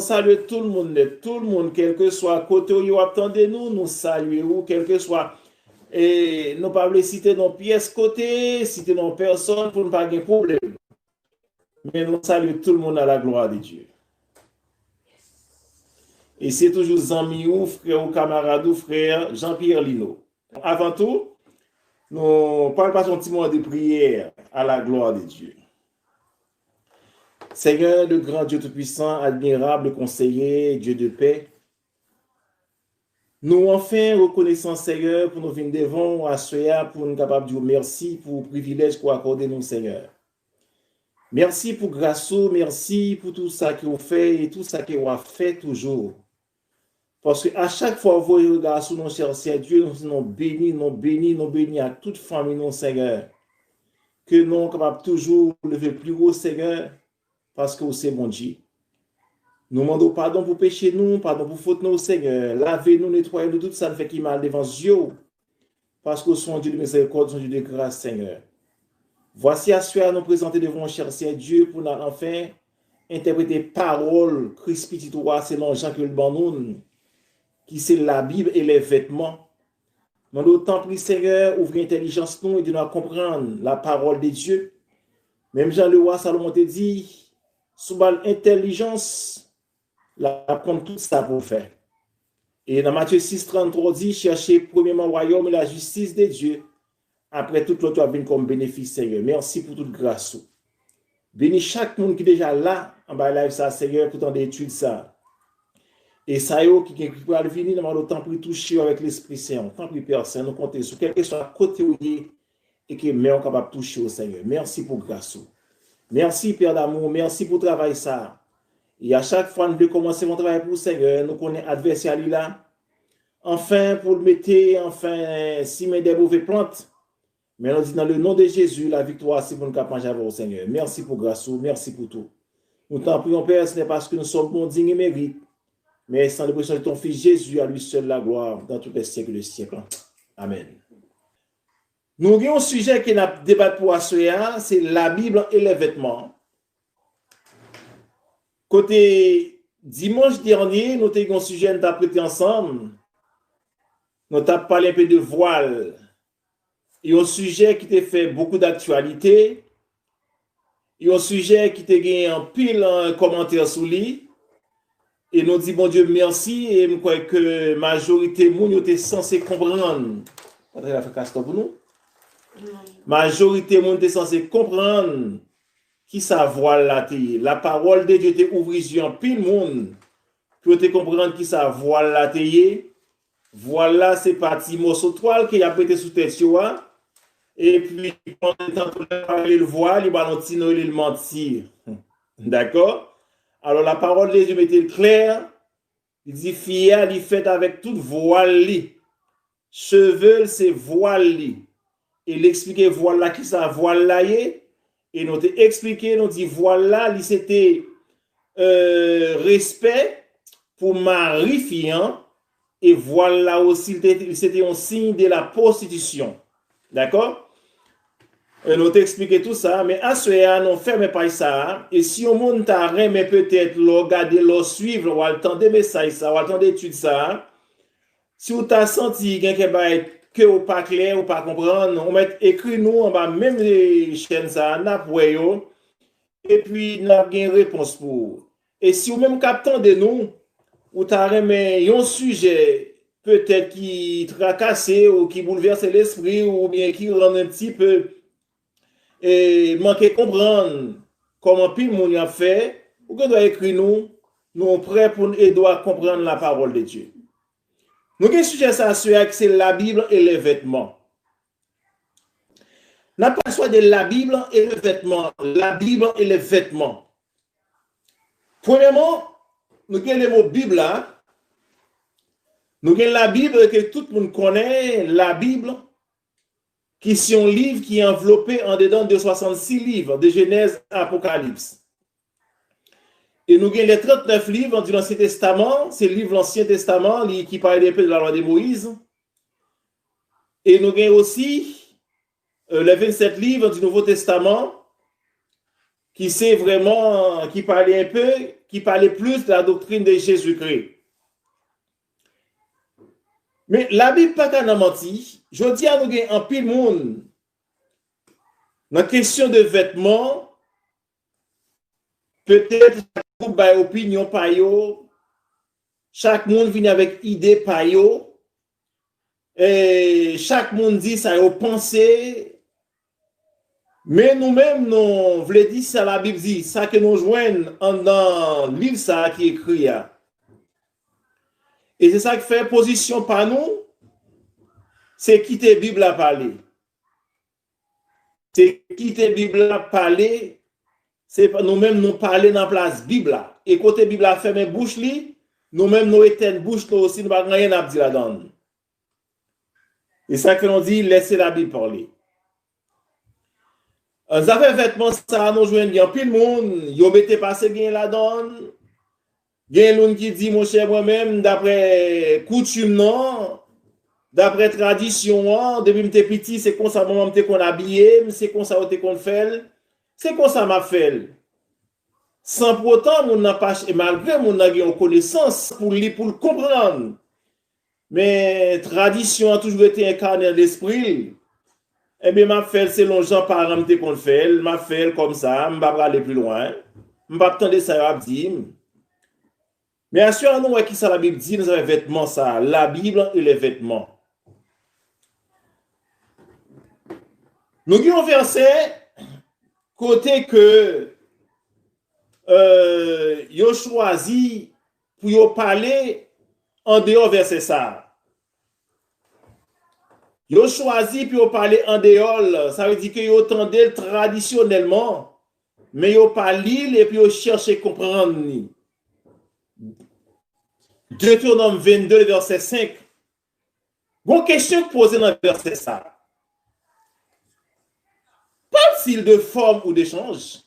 saluons tout le monde, quel que soit côté où vous attendez nous saluons, quel que soit. Et nous pas citer nos pièces côté, citer nos personnes pour ne pas avoir de problème. Mais nous saluons tout le monde à la gloire de Dieu. Et c'est toujours amis ou frère ou camarade ou frère Jean-Pierre Lino. Avant tout, nous parlons un petit moment de prière à la gloire de Dieu. Seigneur, le grand Dieu Tout-Puissant, admirable conseiller, Dieu de paix, nous enfin reconnaissons, Seigneur, pour nous venir devant à ce pour nous capables de dire merci pour le privilège qu'on accorde nous, Seigneur. Merci pour grâce, merci pour tout ça que vous fait et tout ça que vous fait toujours. Parce qu'à chaque fois que vous regardez sur nos chers Dieu, nous bénis à toute famille, non, Seigneur. Que nous sommes capables toujours lever plus haut, Seigneur, parce que c'est bon Dieu. Nous demandons pardon pour péché nous, pardon pour faute nous, Seigneur. Lavez-nous, nettoyez-nous, tout ça ne fait qu'il mal devant Dieu. Parce que son Dieu de miséricorde, son Dieu de grâce, Seigneur. Voici à ce à nous présenter devant cher Dieu pour nous enfin interpréter parole Christ petit roi selon Jean que le Banoun, qui c'est la Bible et les vêtements. Nous autant prie Seigneur, ouvrir l'intelligence nous et de nous comprendre la parole de Dieu. Même Jean le roi Salomon te dit, sous l'intelligence, la prendre tout ça pour faire. Et dans Matthieu 6, 33 dit, cherchez premièrement le royaume et la justice de Dieu. Après tout l'autre vient comme bénéfice, Seigneur. Merci pour toute grâce. Bénis chaque monde qui est déjà là, en bas live ça, Seigneur, pour ton étude ça. Et ça y est, qui peut venir dans le temps pour toucher avec l'Esprit Saint. Tant pis, Père Saint, nous comptons sur quelque chose à côté où il est et que nous sommes capables de toucher au Seigneur. Merci pour grâce. Merci, Père d'amour. Merci pour le travail ça. Et à chaque fois, nous devons commencer mon travail pour le Seigneur. Nous connaissons l'adversaire là. Enfin, pour le mettre, enfin, si met des mauvaises plantes. Mais on dit dans le nom de Jésus, la victoire, c'est pour nous capables au Seigneur. Merci pour grâce, merci pour tout. Nous t'en prions, Père, ce n'est pas parce que nous sommes bons, dignes et mérites, mais sans le pression de ton Fils Jésus, à lui seul la gloire, dans tous les siècles des siècles. Amen. Nous avons un sujet qui n'a débat pour ce c'est la Bible et les vêtements. Côté dimanche dernier, nous avons un sujet interprété ensemble. Nous avons parlé un peu de voile. Il y a un sujet qui t'a fait beaucoup d'actualité. Il y a un sujet qui t'a gagné un pile en commentaire sous lui. Et nous disons, bon Dieu, merci. Et je crois que la majorité de gens étaient censés comprendre. Majorité de gens étaient censés comprendre qui ça voile la télé. La parole de Dieu était ouverte en pile monde. Pour te comprendre qui ça voile la télé. Voilà, c'est parti morceau toile qui a prêté sous tête. Et puis, quand on entend parler le voile, il va le mentir. D'accord? Alors, la parole de Dieu était claire. Il dit, fier, il fait avec toute voile. Cheveux, c'est voile. Et il expliquait voile là, qui ça voile là. Et nous t'ai expliqué, nous dit voile là, c'était respect pour mari fiant. Et voilà aussi, c'était un signe de la prostitution. D'accord? Nous t'expliquer tout ça, mais à ce moment, nous ne fermons pas ça. Et si on monte à rien, mais peut-être, regarder, suivre, ou attendre des messages, ça, ou attendre d'études ça, si vous avez senti que vous pas clair, ou pas comprendre, on met écrit nous en bas, même les chaînes ça, et puis nous avons une réponse pour. Et si vous même captez de nous, ou avez un sujet peut-être qui tracasse ou qui bouleverse l'esprit ou bien qui rend un petit peu et manquer comprendre comment pile monde a fait, ou que doit écrire nous sommes prêts pour aider à comprendre la parole de Dieu. Nous avons un sujet ça c'est la Bible et les vêtements. N'a pas soit de la Bible et les vêtements, la Bible et les vêtements. Premièrement, nous avons le mot Bible là. Nous avons la Bible que tout le monde connaît, la Bible, qui est un livre qui est enveloppé en dedans de 66 livres, de Genèse à Apocalypse. Et nous avons les 39 livres du l'Ancien Testament, c'est le livre de l'Ancien Testament qui parle un peu de la loi de Moïse. Et nous avons aussi les 27 livres du Nouveau Testament, qui c'est vraiment, qui parle un peu, qui parlait plus de la doctrine de Jésus-Christ. Mais la Bible pas qu'à mentir. Je dis à nous en pile monde dans la question de vêtements, peut-être groupe by opinion pa yo, chaque monde vient avec idée pa yo, et chaque monde dit ça yo pensé, mais nous-mêmes nous voulons dire ça la Bible dit, ça que nous joignons dans le livre ça qui est écrit. Et c'est ça qui fait position par nous, c'est quitter la Bible à parler. C'est quitter la Bible à parler. C'est nous-mêmes nous parler dans la place Bible. Et côté Bible a fermé bouche li, nous-mêmes nous éteindre bouche nous aussi, nous n'avons rien à dire là-dedans. Et ça que l'on dit, laissez la Bible parler. Nous avons vêtements, ça nous joignent bien pile monde, yo mettez passé bien là-dedans. Il y a l'un qui dit, mon cher, moi-même, d'après coutume, non, d'après tradition, depuis que j'étais petit, c'est comme ça, maman qu'on habillé, c'est comme ça qu'on fait. C'est comme ça m'a fait. Sans pour autant, mon n'a pas, et malgré mon a une connaissance pour le comprendre. Mais tradition a toujours été incarnée dans l'esprit. Eh bien, m'a fait selon Jean parent qu'on fait, m'a fait comme ça, m'a pas aller plus loin. M'a pas attendre ça à dire. Mais assurez-nous qui ça la Bible dit, nous avons les vêtements ça, la Bible et les vêtements. Nous avons un verset côté que yo choisi pour yo parler en dehors verset ça. Yo choisi pour yo parler en dehors, ça veut dire que yo tendait traditionnellement, mais yo pas lire et puis yo chercher comprendre. Deutéronome 22 verset 5. Bon question posée dans le verset ça. Parle-t-il de forme ou d'échange?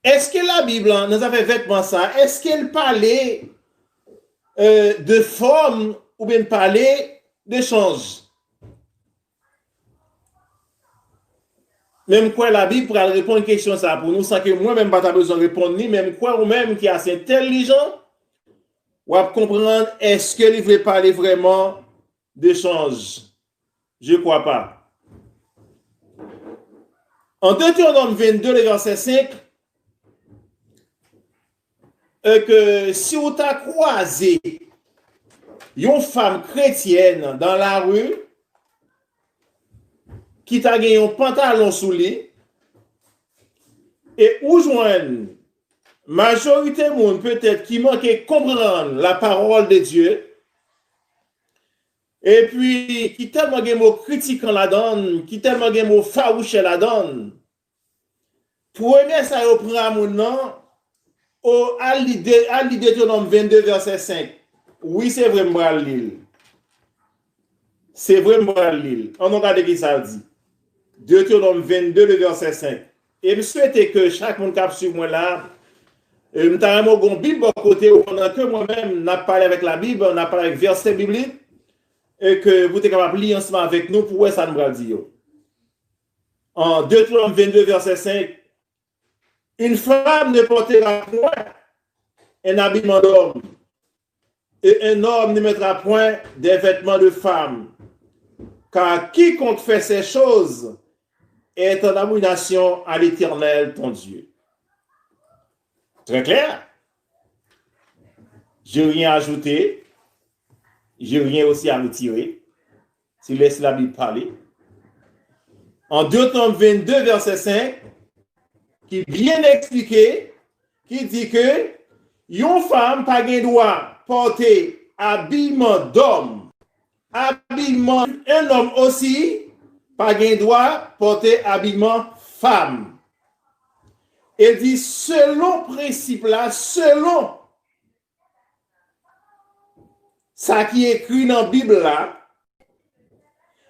Est-ce que la Bible nous avait vêtement ça? Est-ce qu'elle parlait de forme ou bien parlait d'échange? Même quoi la Bible pourra répondre à une question ça pour nous sans que moi-même pas besoin de répondre ni même quoi ou même qui est assez intelligent ou à comprendre est-ce qu'il veut parler vraiment d'échange? Je ne crois pas. En Deutéronome 22, le verset 5, que si vous t'as croisé une femme chrétienne dans la rue qui t'a gagné un pantalon sous lui et où joignent majorité de monde peut-être qui manquait comprendre la parole de Dieu et puis qui tellement de mots critiquant la donne, qui tellement de mots farouchés la donne. Premier ça reprend à mon nom à l'idée Deutéronome 22 verset 5. Oui, c'est vraiment l'île. C'est vraiment l'île. On regarde qui ça dit. Deutéronome 22 le verset 5. Et je souhaite que chaque monde qui suit moi là, je vraiment une Bible à côté pendant que moi-même n'a parlé avec la Bible, on a parlé avec verset biblique et que vous êtes capable de lire ensemble avec nous pour voir ça nous va dire. En Deutéronome 22 verset 5, une femme ne portera point un habillement d'homme et un homme ne mettra point des vêtements de femme, car quiconque fait ces choses est en abomination à l'Éternel ton Dieu. Très clair? Je n'ai rien à ajouter. Je n'ai rien aussi à retirer. Si laisse la Bible parler. En Deutéronome 22, verset 5, qui est bien expliqué, qui dit que une femme pas de droit porter habillement d'homme, habillement un homme aussi pas de droit porter habillement femme. Elle dit selon principe là, selon ça qui est écrit dans la Bible là,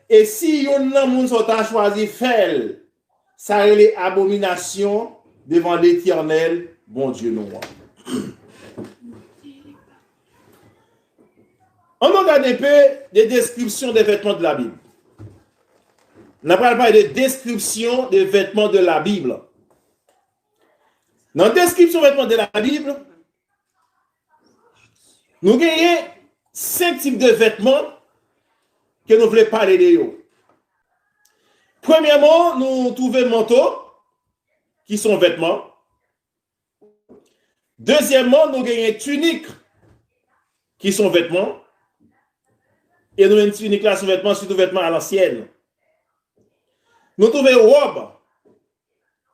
et si un homme a choisi faire, ça est l'abomination devant l'Éternel, bon Dieu nous. On regarde un peu des descriptions des vêtements de la Bible. On n'a pas parlé de description des vêtements de la Bible. Dans la description des vêtements de la Bible, Nous avons 5 types de vêtements que nous voulons parler de eux. Premièrement, nous trouvons manteaux, qui sont vêtements. Deuxièmement, nous avons tuniques, qui sont vêtements. Et nous avons une tunique là, sont vêtements, surtout vêtements à l'ancienne. Nous trouvons robe,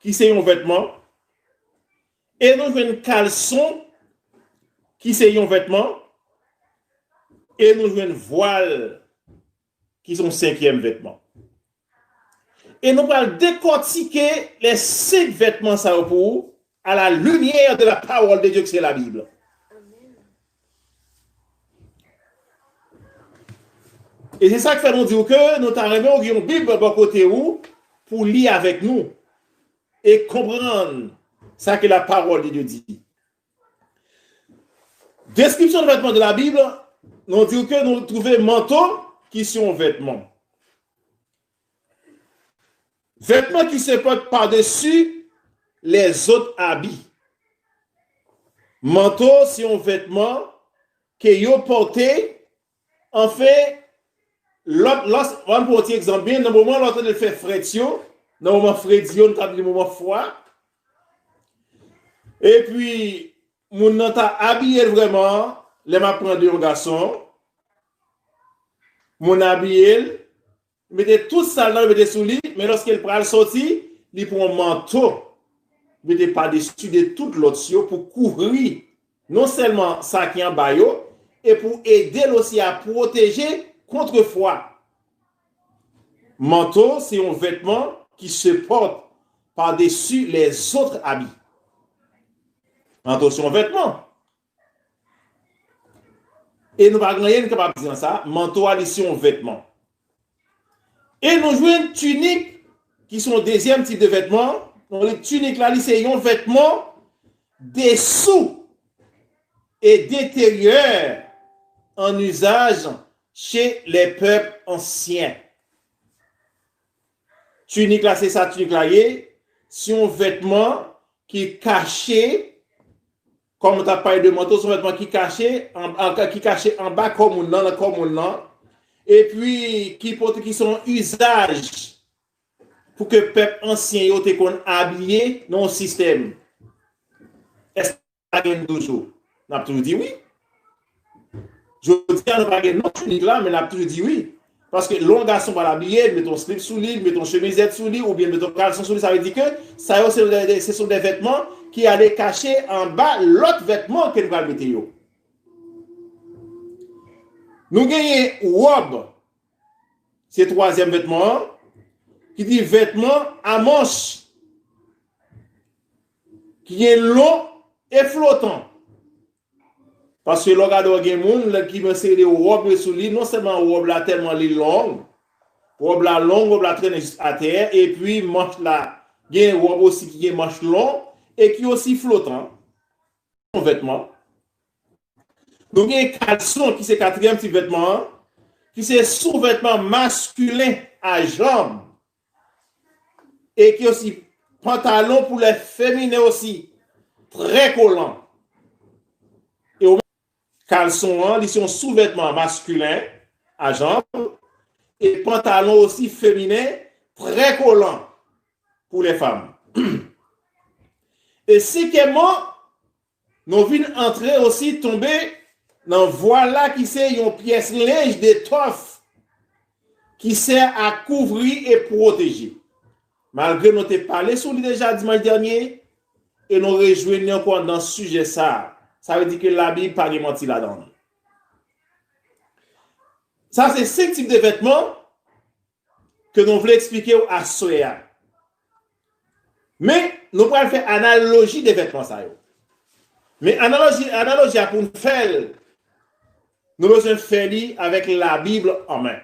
qui sont un vêtement. Et nous avons une caleçon, qui sont un vêtement. Et nous avons une voile, qui sont 5e vêtement. Et nous allons décortiquer les 5 vêtements ça pour à la lumière de la parole de Dieu que c'est la Bible. Et c'est ça que fait nous dire que nous avons une Bible de côté où pour lire avec nous et comprendre ça que la parole de Dieu dit. Description de vêtements de la Bible, nous dit que nous trouvons manteaux qui sont vêtements. Vêtements qui se portent par-dessus les autres habits. Manteau, c'est un vêtement que vous portez. En fait, on peut prendre exemple bien, dans le moment où on fait fraction, dans le moment frédio, dans le moment froid. Et puis, mon a habillé vraiment, les m'a prendre un garçon, mon habillé, mettez tout ça là, mettez sous lit, mais lorsqu'il prend le sorti, il prend un manteau, mettez par-dessus de toute l'autre pour couvrir non seulement ça qui est en bas, et pour aider aussi à protéger contre froid. Manteau, c'est un vêtement qui se porte par-dessus les autres habits. Manteau, c'est un vêtement. Et nous ne pouvons rien capable de dire ça. Manteau, c'est un vêtement. Et nous jouons une tunique, qui sont le deuxième type de vêtements. Donc, les tuniques, là, c'est un vêtement dessous et d'intérieur en usage chez les peuples anciens. Tunique, là, c'est ça, tunique, là, c'est un vêtement qui est caché, comme tu as parlé de manteau, c'est un vêtement qui est caché en bas comme on l'a, et puis qui sont usage pour que le peuple ancien ait habillé dans le système. Est-ce que ça gagne toujours? On a toujours dit oui. Je dis qu'on n'a pas gagné non tunique là, mais on a toujours dit oui. Parce que l'on garçon va l'habiller, met ton slip sous lui, met ton chemisette sous lui, ou bien met ton caleçon sous lui, ça veut dire que ça, ce sont des vêtements qui allaient cacher en bas l'autre vêtement que nous allons mettre. Nous gagnons robe, c'est le 3e vêtement, qui dit vêtement à manche, qui est long et flottant. Parce que l'on regarde des gens qui me serrent des robes sous lui, non seulement robe là tellement longue, robe là longue, robe là traîne à terre, et puis manche là, il y a une robe aussi qui est manche long et qui est aussi flottant. Son vêtement. Donc il y a un caleçon qui c'est 4e type vêtement, qui c'est sous-vêtement masculin à jambes, et qui est aussi pantalon pour les féminins aussi, très collant. Et au caleçon, ils sont sous-vêtements masculins à jambes et pantalon aussi féminin très collant pour les femmes. Et cinquièmement, nous venons entrer aussi tomber dans voilà qui c'est une pièce linge d'étoffe qui sert à couvrir et protéger. Malgré nous t'ai parlé sur lui déjà dimanche dernier et nous rejoignons encore dans ce sujet ça. Ça veut dire que la Bible pas menti là-dedans. Ça, c'est 5 types de vêtements que nous voulons expliquer à Soya. Mais nous allons faire analogie des vêtements. Ça. Mais analogie pour nous faire, nous devons faire avec la Bible en main.